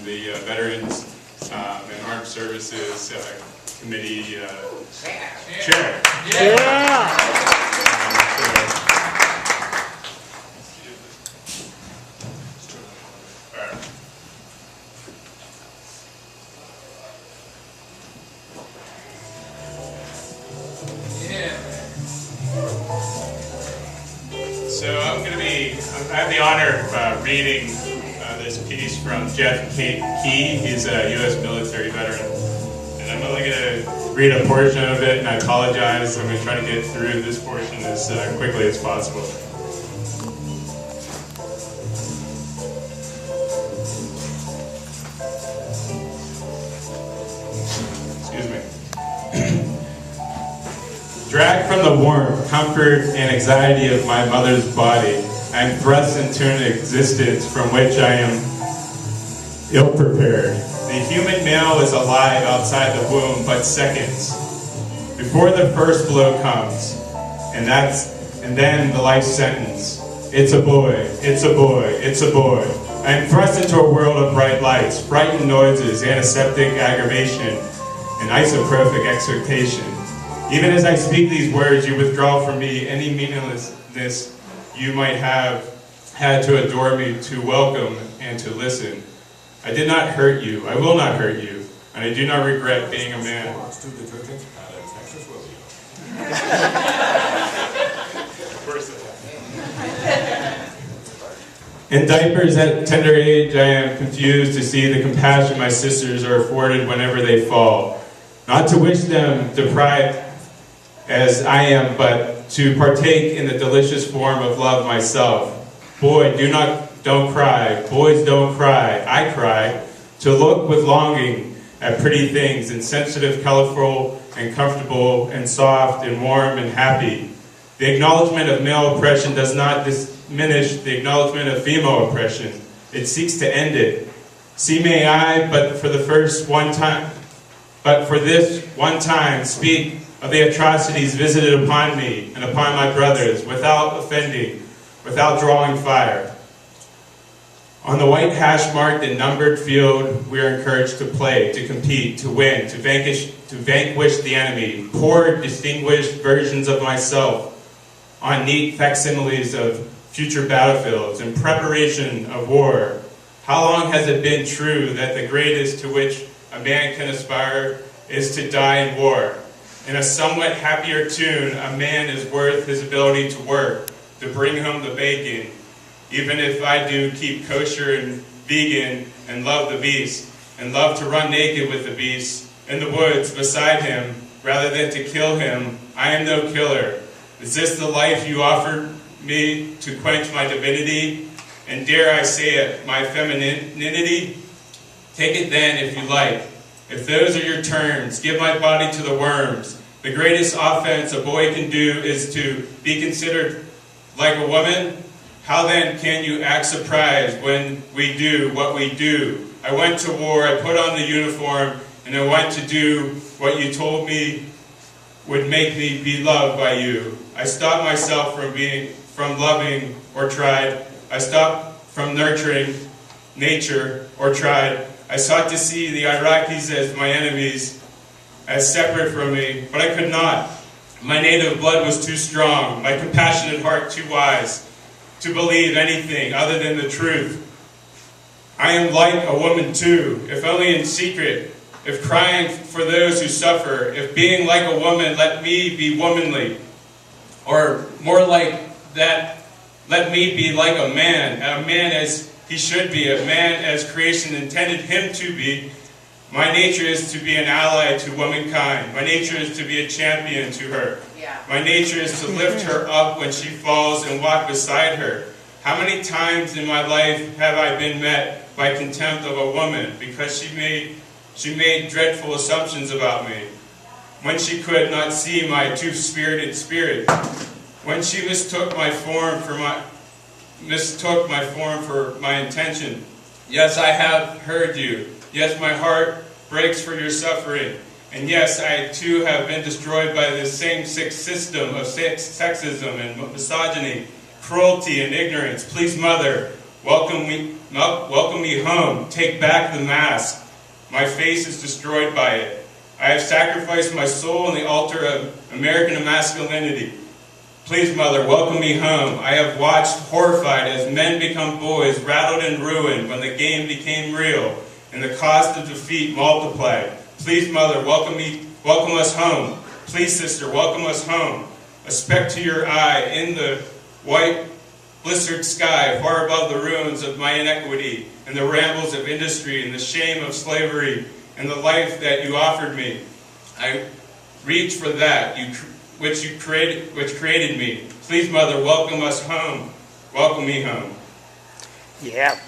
the Veterans and Armed Services Committee Chair. Yeah! So I have the honor of reading this piece from Jeff Key. He's a U.S. military veteran. And I'm only going to read a portion of it, and I apologize. I'm going to try to get through this portion as quickly as possible. Excuse me. Dragged from the warmth, comfort, and anxiety of my mother's body, I am thrust into an existence from which I am ill-prepared. The human male is alive outside the womb but seconds before the first blow comes, and then the life sentence. It's a boy, it's a boy, it's a boy. I am thrust into a world of bright lights, frightened noises, antiseptic aggravation, and isopropic exhortation. Even as I speak these words, you withdraw from me any meaninglessness you might have had to adore me, to welcome, and to listen. I did not hurt you. I will not hurt you. And I do not regret being a man. In diapers at tender age, I am confused to see the compassion my sisters are afforded whenever they fall. Not to wish them deprived as I am, but to partake in the delicious form of love myself. Boy, don't cry. Boys don't cry. I cry. To look with longing at pretty things, and sensitive, colorful, and comfortable, and soft, and warm, and happy. The acknowledgement of male oppression does not diminish the acknowledgement of female oppression. It seeks to end it. See, may I, but for this one time, speak of the atrocities visited upon me and upon my brothers, without offending, without drawing fire. On the white hash-marked and numbered field, we are encouraged to play, to compete, to win, to vanquish the enemy. Poor, distinguished versions of myself on neat facsimiles of future battlefields in preparation of war. How long has it been true that the greatest to which a man can aspire is to die in war? In a somewhat happier tune, a man is worth his ability to work, to bring home the bacon, even if I do keep kosher and vegan and love the beast, and love to run naked with the beast in the woods beside him, rather than to kill him. I am no killer. Is this the life you offered me to quench my divinity, and dare I say it, my femininity? Take it then if you like. If those are your terms, give my body to the worms. The greatest offense a boy can do is to be considered like a woman. How then can you act surprised when we do what we do? I went to war, I put on the uniform, and I went to do what you told me would make me be loved by you. I stopped myself from loving or tried. I stopped from nurturing nature or tried. I sought to see the Iraqis as my enemies, as separate from me, but I could not. My native blood was too strong, my compassionate heart too wise to believe anything other than the truth. I am like a woman too, if only in secret, if crying for those who suffer, if being like a woman, let me be womanly. Or more like that, let me be like a man as he should be, a man as creation intended him to be. My nature is to be an ally to womankind. My nature is to be a champion to her. My nature is to lift her up when she falls and walk beside her. How many times in my life have I been met by contempt of a woman because she made dreadful assumptions about me, when she could not see my two-spirited spirit, when she mistook my form for my intention. Yes, I have heard you. Yes, my heart breaks for your suffering. And yes, I too have been destroyed by this same sick system of sexism and misogyny, cruelty and ignorance. Please, Mother, welcome me home, take back the mask. My face is destroyed by it. I have sacrificed my soul on the altar of American masculinity. Please, Mother, welcome me home. I have watched horrified as men become boys, rattled and ruined when the game became real and the cost of defeat multiplied. Please, Mother, welcome us home. Please, sister, welcome us home. A speck to your eye in the white blistered sky, far above the ruins of my inequity and the rambles of industry and the shame of slavery and the life that you offered me. I reach for that which created me. Please, Mother, welcome us home. Welcome me home. Yeah.